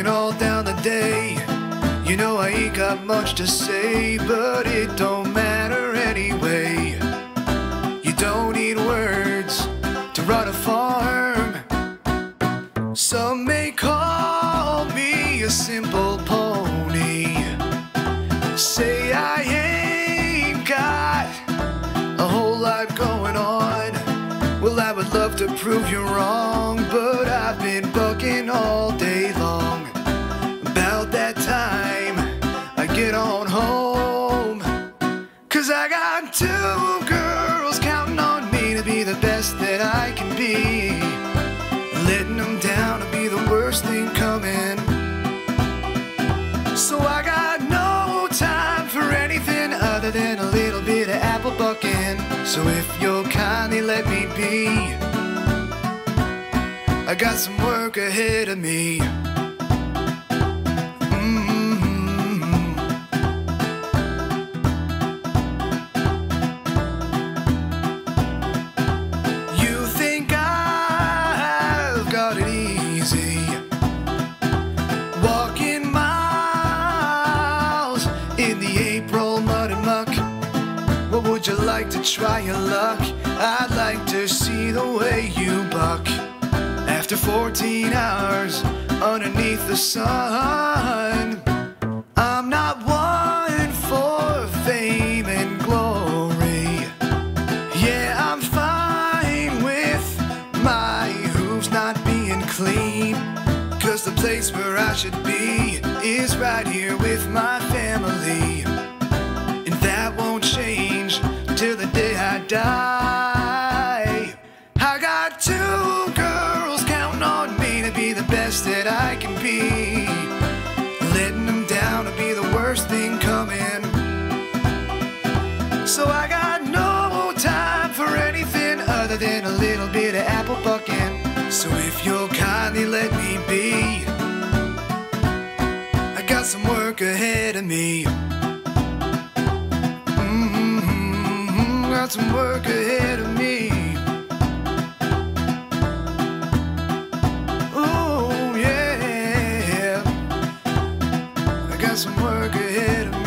talking all down the day. You know I ain't got much to say, but it don't matter anyway. You don't need words to run a farm. Some may call me a simple pony, say I ain't got a whole lot going on. Well, I would love to prove you wrong, but I've been bucking all day long. About that time I get on home, 'cause I got two girls counting on me to be the best that I can be. Letting them down to be the worst thing coming. So I got no time for anything other than a little bit of apple bucking. So if you'll kindly let me be, I got some work ahead of me. You think I've got it easy, walking miles in the April mud and muck. Well, would you like to try your luck? I'd like to see the way you buck. After 14 hours underneath the sun, I'm not one for fame and glory. Yeah, I'm fine with my hooves not being clean, 'cause the place where I should be is right here with my family. And that won't change till the day I die. I got two girls counting on me to be the best that I can be. Letting them down to be the worst thing coming. So I got no time for anything other than a little bit of apple bucking. So if you'll kindly let me be, I got some work ahead of me. Got some work ahead of me. Oh yeah, I got some work ahead of me.